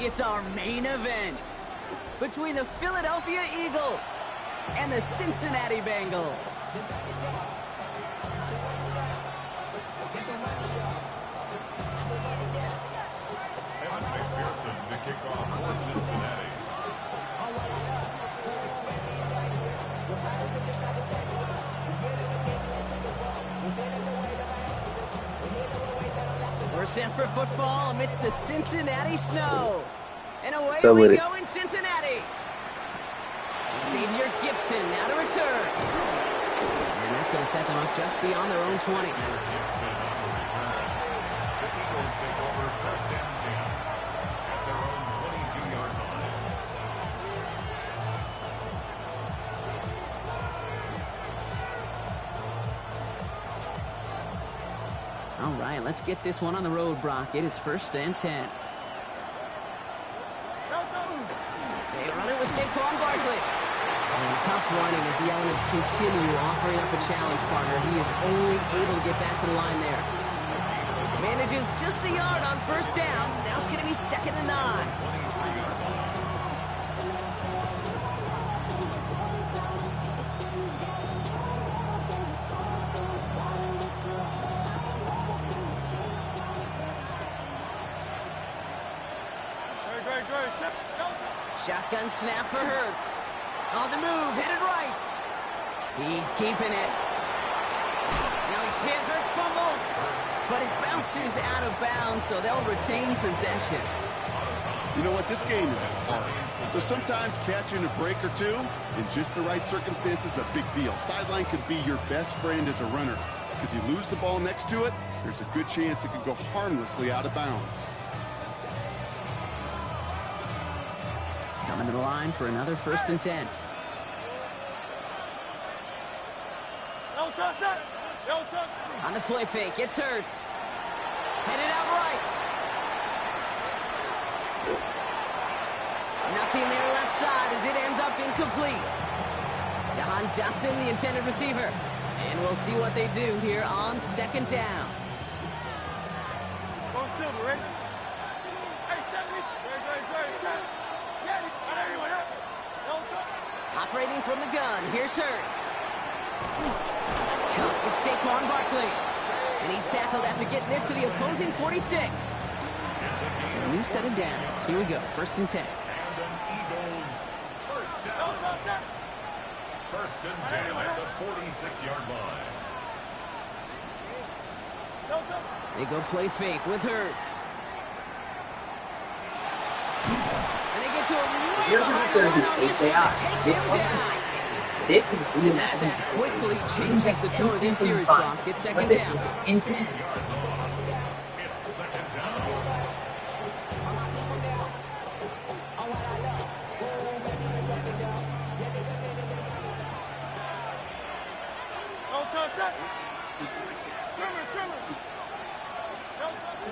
it's our main event between the Philadelphia Eagles and the Cincinnati Bengals. The kickoff for Cincinnati. We're set for football amidst the Cincinnati snow. And away we go in Cincinnati. Xavier Gibson now to return. And that's going to set them up just beyond their own 20. All right, let's get this one on the road, Brock. It is 1st and 10. They run it with Saquon Barkley. And tough running as the Elements continue offering up a challenge partner. He is only able to get back to the line there. Manages just a yard on 1st down. Now it's going to be 2nd and 9. Shotgun snap for Hurts. On the move, headed right. He's keeping it. Now he's hit, Hurts fumbles. But it bounces out of bounds, so they'll retain possession. You know what? This game is hard. So sometimes catching a break or two in just the right circumstances is a big deal. Sideline could be your best friend as a runner. Because you lose the ball next to it, there's a good chance it could go harmlessly out of bounds. Coming to the line for another 1st and 10. On the play fake, it's Hurts. Headed out right. Nothing there left side as it ends up incomplete. Jahan Dotson, the intended receiver. And we'll see what they do here on 2nd down. Operating from the gun, here's Hurts. That's cut, it's Saquon Barkley. And he's tackled after getting this to the opposing 46. So a new set of downs. Here we go, 1st and 10. First and 10 at the 46-yard line. They go play fake with Hurts. And they get to a Here's what there's an AKI. This is really that quickly changes the tone of this series, Brock. It's 2nd down. Infinite. It's 2nd down.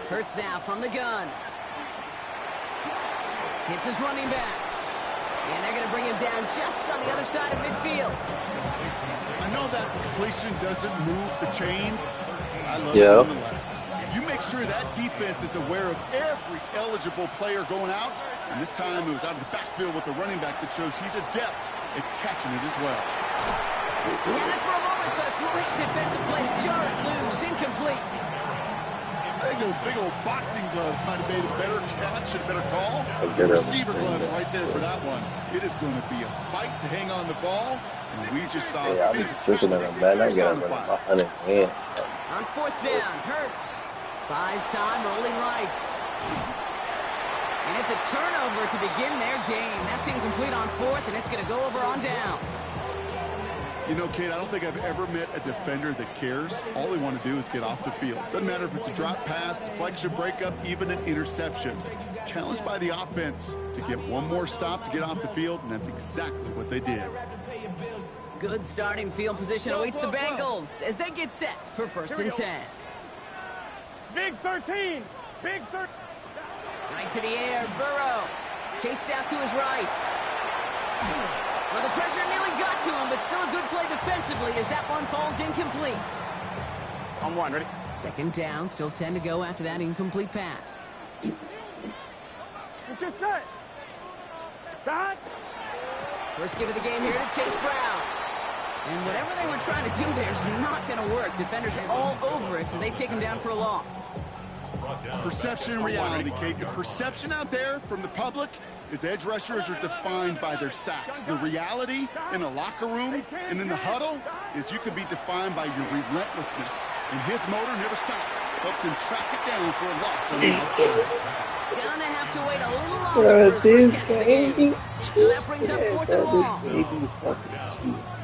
Hurts now from the gun. Hits his running back. And they're going to bring him down just on the other side of midfield. I know that completion doesn't move the chains. I love it nonetheless. You make sure that defense is aware of every eligible player going out. And this time it was out of the backfield with the running back that shows he's adept at catching it as well. He had it for a moment, but a great defensive play to jar it loose. Incomplete. I think those big old boxing gloves might have made a better catch and a better call. The receiver gloves right there for that one. It is going to be a fight to hang on the ball, and we just saw looking at him, man. I got him on 4th down, Hurts buys time, rolling right. And it's a turnover to begin their game. That's incomplete on 4th, and it's going to go over on downs. You know, Kate, I don't think I've ever met a defender that cares. All they want to do is get off the field. Doesn't matter if it's a drop pass, deflection, breakup, even an interception. Challenged by the offense to get one more stop to get off the field, and that's exactly what they did. Good starting field position awaits the Bengals as they get set for 1st and 10. Big 13. Big 13. Right to the air, Burrow. Chased out to his right. Well, the pressure nearly got to him, but still a good play defensively as that one falls incomplete. On 1, ready? 2nd down, still 10 to go after that incomplete pass. Let's go. Get set. Start. First give of the game here to Chase Brown. And whatever they were trying to do there is not going to work. Defenders all over it, so they take him down for a loss. Perception and reality, Kate. The perception out there from the public is edge rushers are defined by their sacks. The reality in the locker room and in the huddle is you can be defined by your relentlessness. And his motor never stopped. Helped him track it down for a loss on the outside. Gonna have to wait a little longer for his first catch of the game. So that brings up 4th and long.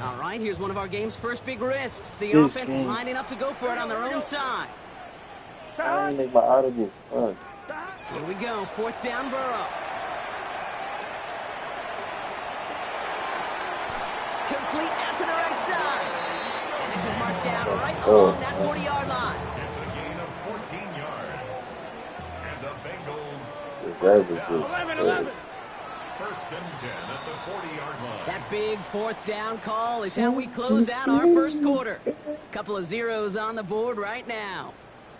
All right, here's one of our game's first big risks. The offense lining up to go for it on their own side. I ain't make my audible fun. Here we go, 4th down, Burrow. Complete out to the right side. And this is marked down right along that 40-yard line. It's a gain of 14 yards. And the Bengals. That was just 11. First and 10 at the 40-yard line. That big 4th down call is how we close out our first quarter. Couple of zeros on the board right now.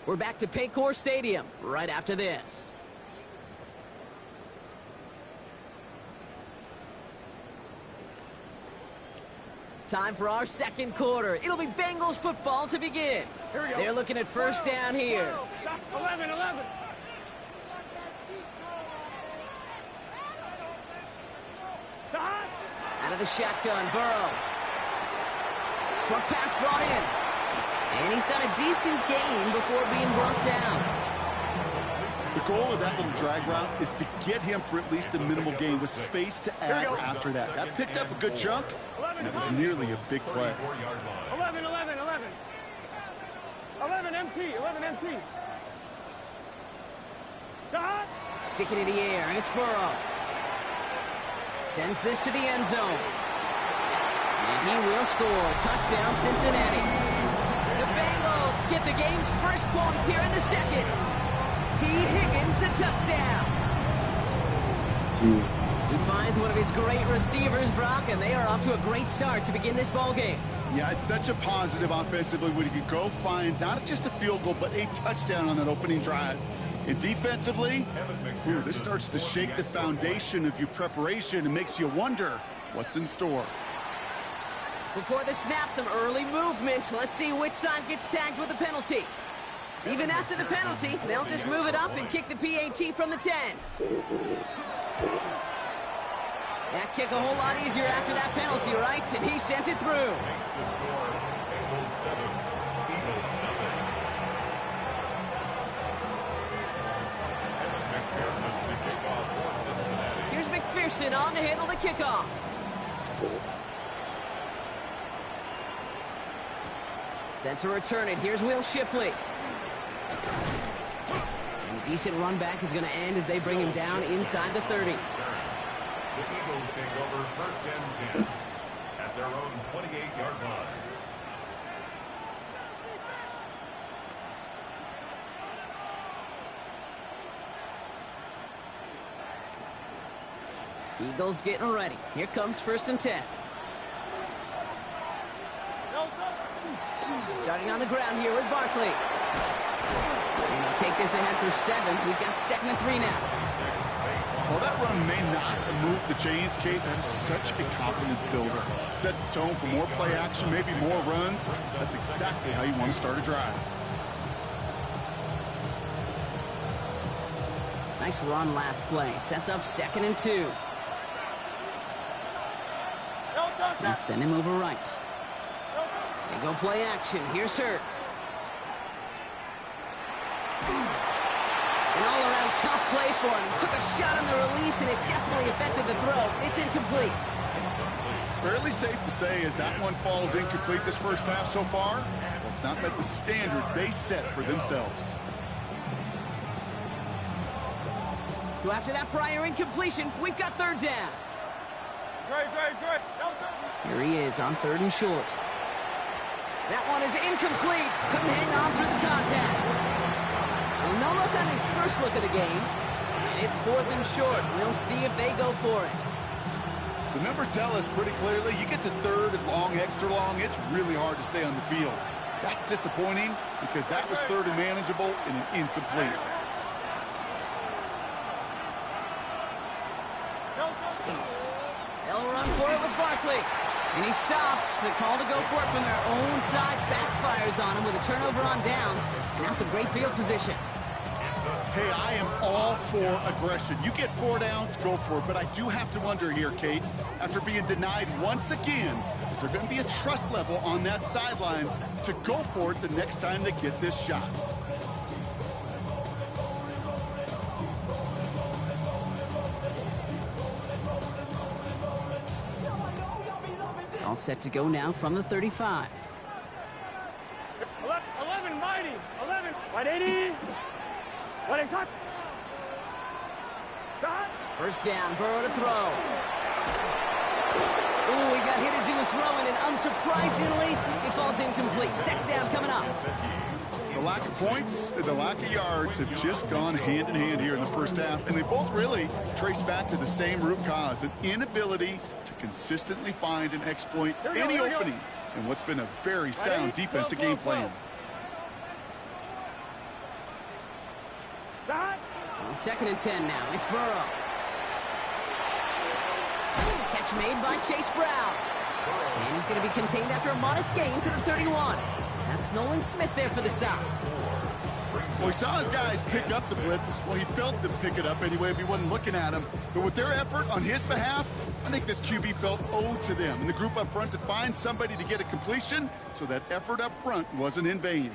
We're back to Paycor Stadium right after this. Time for our second quarter. It'll be Bengals football to begin. They're looking at first down here. 11. Out of the shotgun, Burrow. Short pass brought in. And he's done a decent gain before being brought down. The goal of that little drag route is to get him for at least a minimal gain with space to add after that. That picked up a good chunk, and it was nearly a big play. 11 MT. Start. Sticking in the air, and it's Burrow. Sends this to the end zone. And he will score. Touchdown, Cincinnati. The Bengals get the game's first points here in the second. T. Higgins, the touchdown. He finds one of his great receivers, Brock, and they are off to a great start to begin this ball game. Yeah, it's such a positive offensively when you can go find not just a field goal, but a touchdown on that opening drive. And defensively, this starts to shake the foundation of your preparation and makes you wonder what's in store. Before the snap, some early movement. Let's see which side gets tagged with a penalty. Even after the penalty, they'll just move it up and kick the PAT from the 10. That kick a whole lot easier after that penalty, right? And he sent it through. Makes the score. Bengals 7, Eagles nothing. Evan McPherson to kick off for Cincinnati. Here's McPherson on to handle the kickoff. Set to return it. Here's Will Shipley. And a decent run back is going to end as they bring him down inside the 30. The Eagles take over first and 10 at their own 28-yard line. Eagles getting ready. Here comes first and 10. Starting on the ground here with Barkley. And he'll take this ahead for 7. We've got 2nd and 3 now. Well, that run may not have moved the chains, Kate. That is such a confidence builder. Sets the tone for more play action, maybe more runs. That's exactly how you want to start a drive. Nice run last play. Sets up 2nd and 2. And send him over right. They go play action. Here's Hurts. An all-around tough play for him. He took a shot on the release, and it definitely affected the throw. It's incomplete. Fairly safe to say as that one falls incomplete this first half so far, it's not met the standard they set for themselves. So after that prior incompletion, we've got 3rd down. Great. Here he is on 3rd and short. That one is incomplete. Couldn't hang on through the contact. Well, no look on his first look of the game. And it's 4th and short. We'll see if they go for it. The numbers tell us pretty clearly, you get to 3rd and long, extra long, it's really hard to stay on the field. That's disappointing because that was 3rd and manageable and an incomplete. They'll run for it with Barkley. And he stops. The call to go for it from their own side backfires on him with a turnover on downs. And now some great field position. Hey, I am all for aggression. You get 4 downs, go for it. But I do have to wonder here, Kate, after being denied once again, is there going to be a trust level on that sidelines to go for it the next time they get this shot? All set to go now from the 35. 11, mighty. 11. 180. 180. Shot. First down, Burrow to throw. Ooh, he got hit as he was throwing, and unsurprisingly, it falls incomplete. Second down coming up. The lack of points and the lack of yards have just gone hand in hand here in the first half, and they both really trace back to the same root cause, an inability to consistently find and exploit any opening in what's been a very sound defensive game plan. On 2nd and 10 now, it's Burrow. Catch made by Chase Brown. And he's going to be contained after a modest gain to the 31. That's Nolan Smith there for the stop. Well, he saw his guys pick up the blitz. Well, he felt them pick it up anyway if he wasn't looking at him. But with their effort on his behalf, I think this QB felt owed to them and the group up front to find somebody to get a completion, so that effort up front wasn't in vain.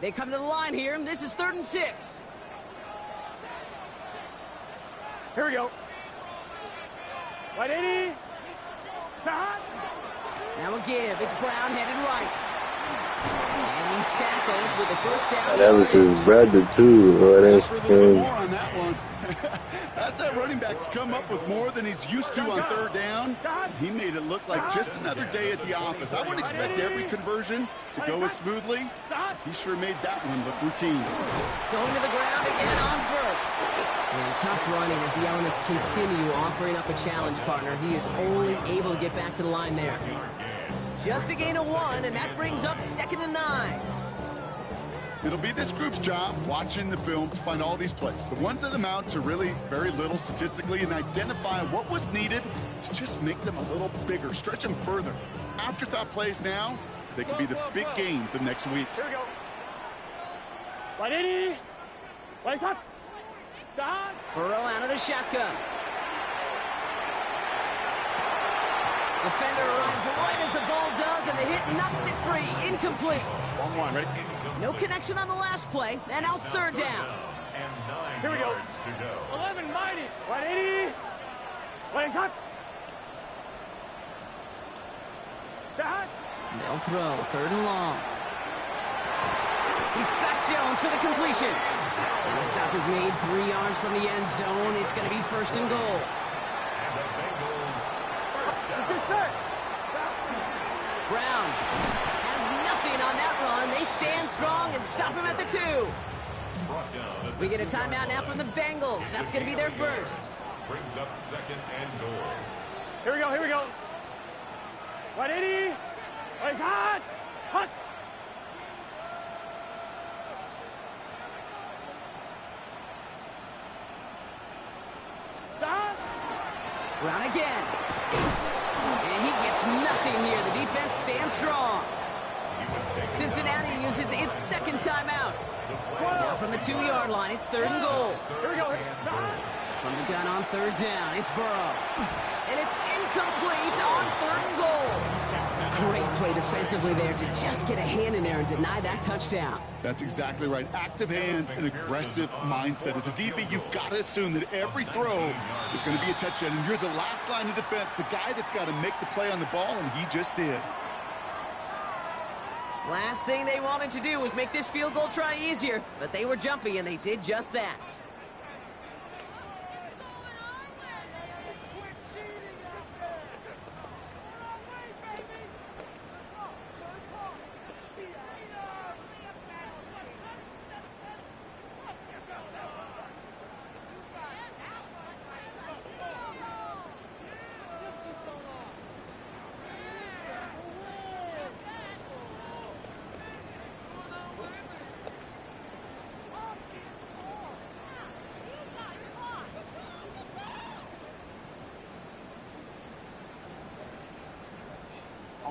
They come to the line here, and this is 3rd and 6. Here we go. 180. Shot. Now a give. It's Brown headed right. And he's tackled with the first down. That was his brother, too. Oh, that's For a little bit crazy. more on that one. That's that running back to come up with more than he's used to on 3rd down. He made it look like just another day at the office. I wouldn't expect every conversion to go as smoothly. He sure made that one look routine. Going to the ground again on first. And tough running as the Elements continue offering up a challenge partner. He is only able to get back to the line there. Just a gain of 1, and that brings up 2nd and 9. It'll be this group's job watching the film to find all these plays. The ones that amount to really very little statistically, and identify what was needed to just make them a little bigger, stretch them further. Afterthought plays now, they could be the big gains of next week. Here we go. 180. 180. Shot. Burrow out of the shotgun. Defender arrives right as the ball does, and the hit knocks it free. Incomplete. 1-1. Ready? No connection on the last play, and now it's 3rd down. And 9 Here we go. yards to go. 11, mighty. 180. 180. Shot. Shot. They'll throw, 3rd and long. He's got Jones for the completion. And the stop is made 3 yards from the end zone. It's going to be 1st and goal. And the Bengals first down. Good set. Brown has nothing on that run. They stand strong and stop him at the 2. Brought down at We get a timeout now from the Bengals. That's going to be their first. brings up 2nd and goal. Here we go. Here we go. 180. 180. Hot. Hot. Stop. Brown again. And he gets nothing here. The defense stands strong. He was taken Cincinnati uses its 2nd timeout. Now from the 2-yard line, it's 3rd and goal. Here we go. Stop. From the gun on 3rd down, it's Burrow. And it's incomplete on 3rd and goal. Great play defensively there to just get a hand in there and deny that touchdown. That's exactly right. Active hands and aggressive mindset. As a DB, you've got to assume that every throw is going to be a touchdown, and you're the last line of defense, the guy that's got to make the play on the ball, and he just did. Last thing they wanted to do was make this field goal try easier, but they were jumpy, and they did just that.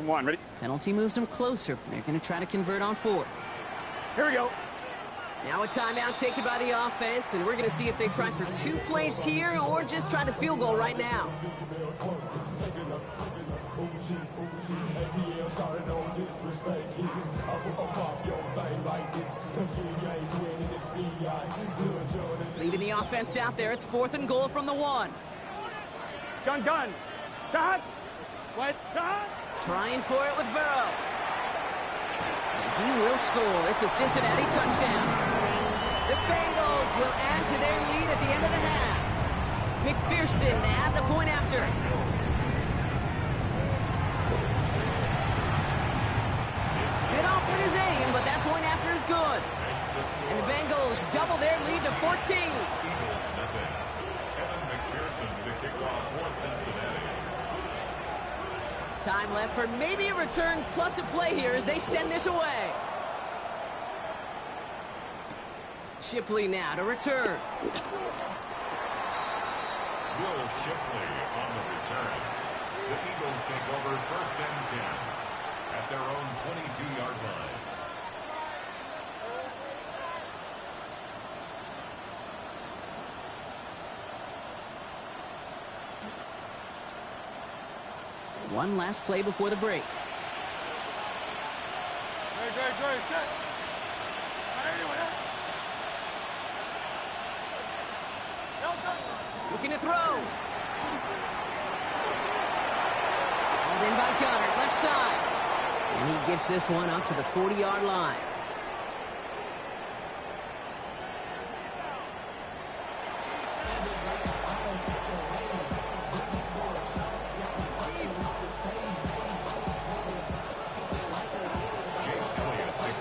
On one, ready? Penalty moves them closer. They're going to try to convert on fourth. Here we go. Now a timeout taken by the offense, and we're going to see if they try for 2 plays here or just try the field goal right now. Leaving the offense out there, it's 4th and goal from the 1. Gun. Cut. West. Cut. Trying for it with Burrow. He will score. It's a Cincinnati touchdown. The Bengals will add to their lead at the end of the half. McPherson at the point after. Bit off with his aim, but that point after is good. And the Bengals double their lead to 14. Eagles nothing. Kevin McPherson to kick off for Cincinnati. Time left for maybe a return plus a play here as they send this away. Shipley now to return. Will Shipley on the return. The Eagles take over 1st and 10 at their own 22-yard line. One last play before the break. Great. Set. Looking to throw. Called in by Goddard, left side. And he gets this one up to the 40-yard line.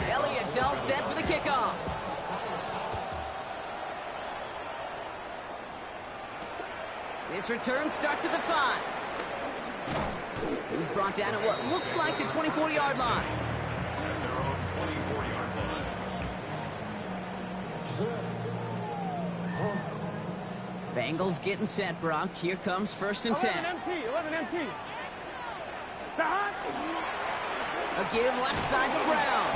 Elliott's all set for the kickoff. This return starts at the 5. He's brought down at what looks like the 24-yard line. At their own 24-yard line. Bengals getting set, Brock. Here comes 1st and 10. 11 MT. Cut. A give left side to Brown.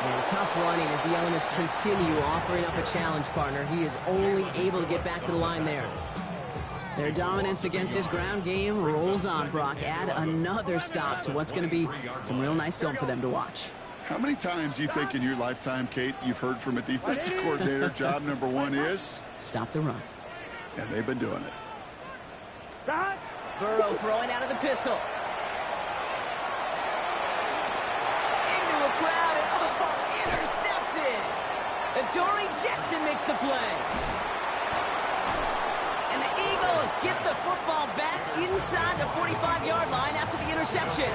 And tough running as the Elements continue offering up a challenge partner. He is only able to get back to the line there. Their dominance against his ground game rolls on, Brock. Add another stop to what's going to be some real nice film for them to watch. How many times do you think in your lifetime, Kate, you've heard from a defensive coordinator, job number 1 is? Stop the run. And they've been doing it. Cut. Burrow throwing out of the pistol. Into a crowd and intercepted. Adoree Jackson makes the play. And the Eagles get the football back inside the 45-yard line after the interception.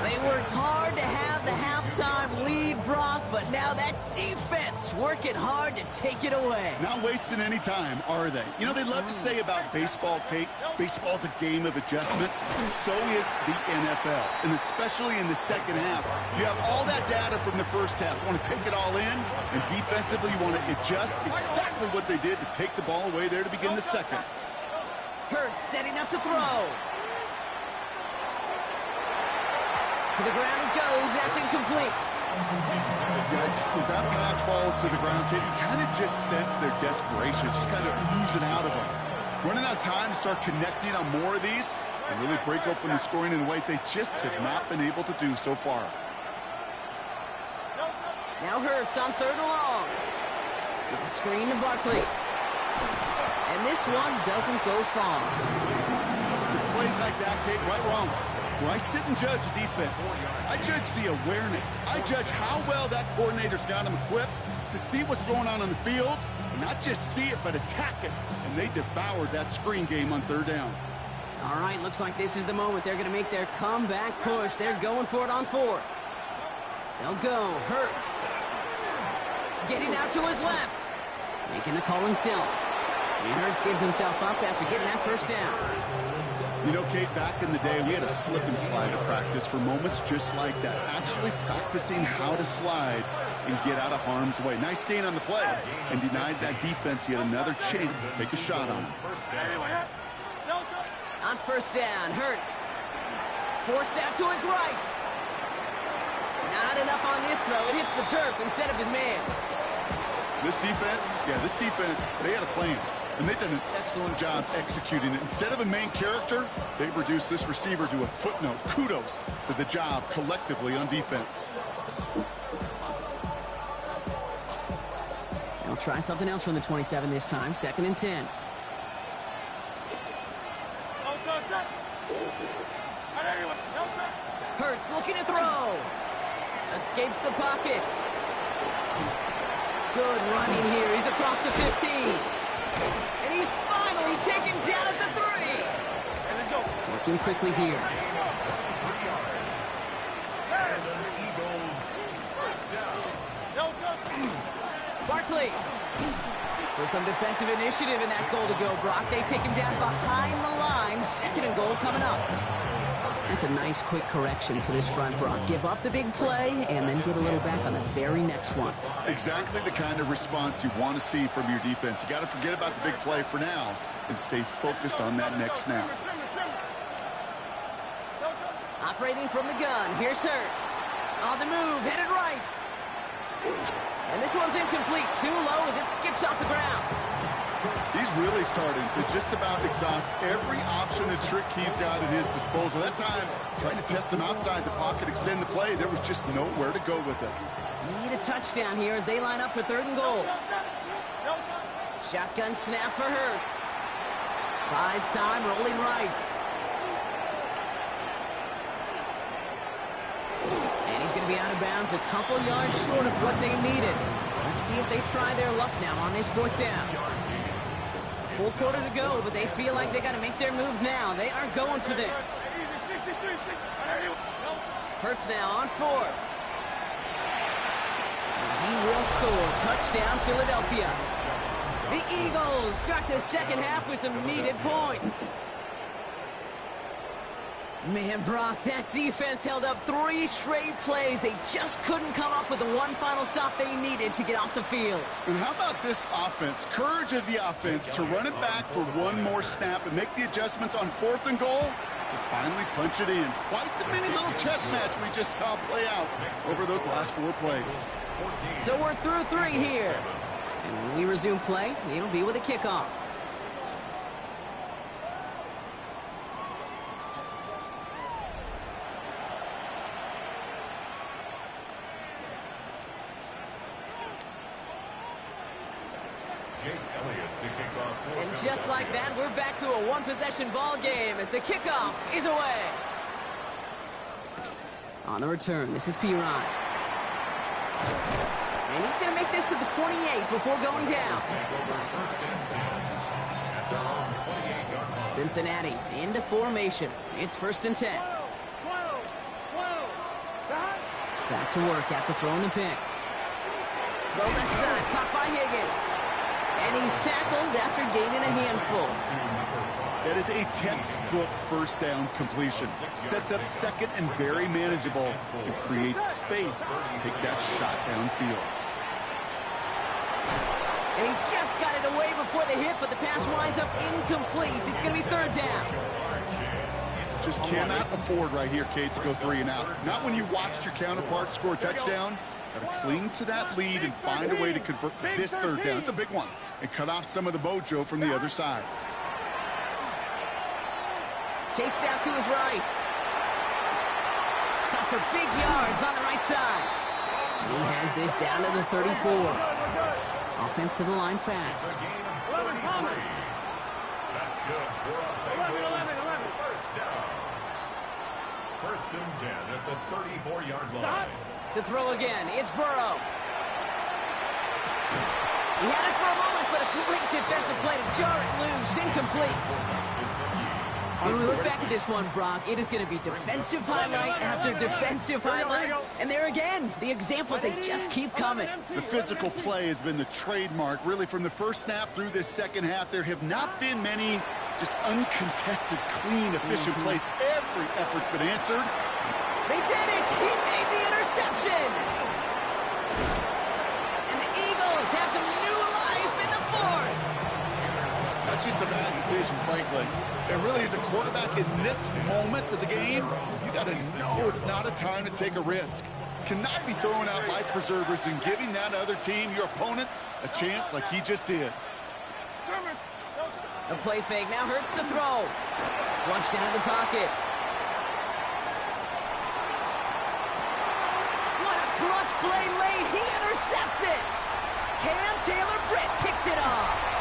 They worked hard to have the halftime lead, Brock, but now that defense working hard to take it away. Not wasting any time, are they? You know, they love to say about baseball, Kate, baseball's a game of adjustments. So is the NFL, and especially in the second half. You have all that data from the first half. You want to take it all in, and defensively you want to adjust exactly what they did to take the ball away there to begin the second. Hurts setting up to throw. To the ground it goes. That's incomplete. Yikes. As that pass falls to the ground, Kate, you kind of just sense their desperation, just kind of oozing out of them. Running out of time to start connecting on more of these and really break open the scoring in a way they just have not been able to do so far. Now Hurts on 3rd and long. It's a screen to Barkley. And this one doesn't go far. It's plays like that, Kate, right wrong. When I sit and judge a defense, I judge the awareness. I judge how well that coordinator's got them equipped to see what's going on the field, and not just see it, but attack it. And they devoured that screen game on 3rd down. All right, looks like this is the moment they're going to make their comeback push. They're going for it on 4th. They'll go. Hurts. Getting out to his left. Making the call himself. And Hurts gives himself up after getting that 1st down. You know, Kate, back in the day, we had a slip and slide to practice for moments just like that. Actually practicing how to slide and get out of harm's way. Nice gain on the play and denied that defense yet another chance to take a shot on him. On 1st down, Hurts Forced out to his right. Not enough on this throw. It hits the turf instead of his man. This defense, they had a plan. And they've done an excellent job executing it. Instead of a main character, they've reduced this receiver to a footnote. Kudos to the job collectively on defense. They'll try something else from the 27 this time. 2nd and 10. Hurts looking to throw. Escapes the pocket. Good running here. He's across the 15. And he's finally taken down at the 3. Working quickly here. Barkley. So some defensive initiative in that goal to go, Brock. They take him down behind the line. 2nd and goal coming up. That's a nice quick correction for this front, Brock. Give up the big play and then get a little back on the very next one. Exactly the kind of response you want to see from your defense. You got to forget about the big play for now and stay focused on that next snap. Operating from the gun. Here's Hurts. On the move, headed right. And this one's incomplete. Too low as it skips off the ground. He's really starting to just about exhaust every option and trick he's got at his disposal. That time, trying to test him outside the pocket, extend the play, there was just nowhere to go with it. Need a touchdown here as they line up for 3rd and goal. Shotgun snap for Hurts. Buys time, rolling right. And he's going to be out of bounds a couple yards short of what they needed. Let's see if they try their luck now on this 4th down. Full quarter to go, but they feel like they got to make their move now. They are going for this. Hurts now on 4th. And he will score. Touchdown, Philadelphia. The Eagles start the 2nd half with some needed points. Man, Brock, that defense held up 3 straight plays. They just couldn't come up with the one final stop they needed to get off the field. And how about this offense? Courage of the offense to run it back for one more snap and make the adjustments on 4th and goal to finally punch it in. Quite the mini little chess match we just saw play out over those last 4 plays. So we're through 3 here. And when we resume play, it'll be with a kickoff. And just like that, we're back to a one-possession ball game as the kickoff is away. On the return, this is Piron. And he's going to make this to the 28 before going down. Cincinnati into formation. It's 1st and 10. Back to work after throwing the pick. Throw left side, caught by Higgins. And he's tackled after gaining a handful. That is a textbook 1st down completion. Sets up 2nd and very manageable and creates space to take that shot downfield. And he just got it away before the hit, but the pass winds up incomplete. It's going to be 3rd down. Just cannot afford right here, Kate, to go 3 and out. Not when you watched your counterpart score a touchdown. Got to cling to that lead and find a way to convert this 3rd down. It's a big one. And cut off some of the mojo from the other side. Chased out to his right. Caught for big yards on the right side. And he has this down to the 34. Offense to the line fast. That's good for a Bengals 1st down. 1st and 10 at the 34-yard line. To throw again, it's Burrow. He had it for a moment, but a great defensive play to jar it loose. Incomplete. When we look back at this one, Brock, it is going to be defensive highlight after defensive highlight. And there again, the examples, they just keep coming. The physical play has been the trademark. Really, from the 1st snap through this 2nd half, there have not been many just uncontested, clean, efficient plays. Every effort's been answered. They did it! He made the interception! And the Eagles have some new life in the 4th. Such is a bad decision, frankly. It really is a quarterback in this moment of the game. You got to know it's not a time to take a risk. Cannot be throwing out life preservers and giving that other team, your opponent, a chance like he just did. The play fake now hurts to throw. Flushed out of the pocket. What a clutch play late. He intercepts it. Cam Taylor-Britt kicks it off.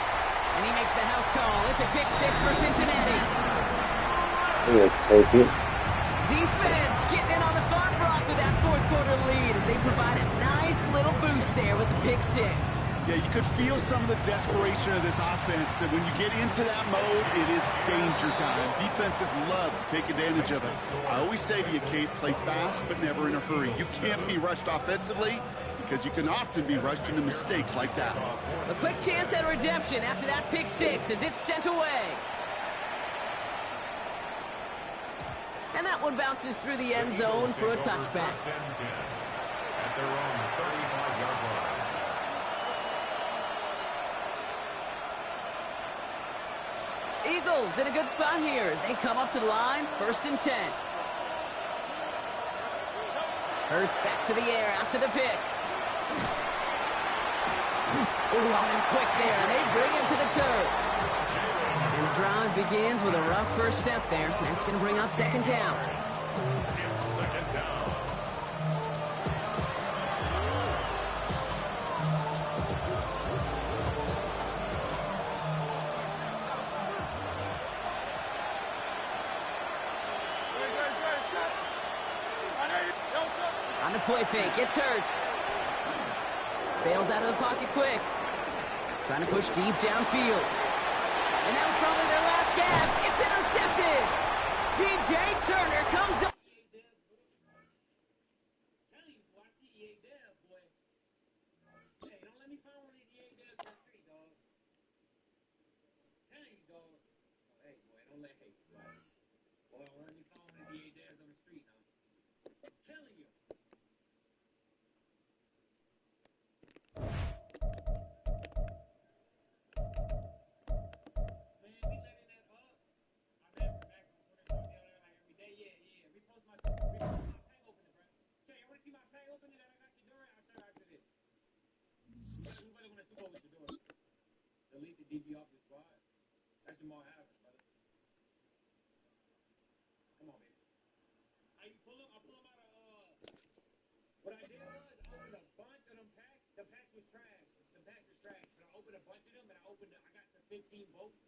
And he makes the house call. It's a pick 6 for Cincinnati. I'm going to take it. Defense getting in on the Farm Rock with that fourth quarter lead as they provide a nice little boost there with the pick 6. Yeah, you could feel some of the desperation of this offense. And when you get into that mode, it is danger time. Defenses love to take advantage of it. I always say to you, Kate, play fast but never in a hurry. You can't be rushed offensively because you can often be rushed into mistakes like that. A quick chance at redemption after that pick 6 as it's sent away. And that one bounces through the end zone for a touchback. At their own 35-yard line. Eagles in a good spot here as they come up to the line, 1st and 10. Hurts back to the air after the pick. Ooh, on him quick there, and they bring him to the turf. And the drive begins with a rough first step there. That's going to bring up 2nd down. It's 2nd down. On the play fake, it's Hurts. Bails out of the pocket quick. Trying to push deep downfield. And that was probably their last gasp. It's intercepted. DJ Turner comes up. Delete the DB off the spot. That's Jamal Adams, brother. Come on, baby. I pull him out of, what I did was, I opened a bunch of them packs. The packs was trash. But I opened a bunch of them, and I got some 15 votes.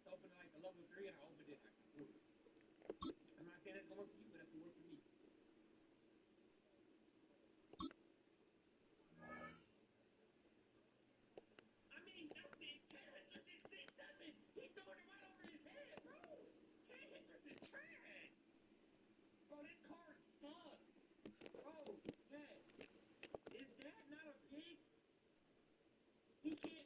I opened like the level 3, and I opened it. I'm not saying that's going to work for you, but that's going to work for me. He can't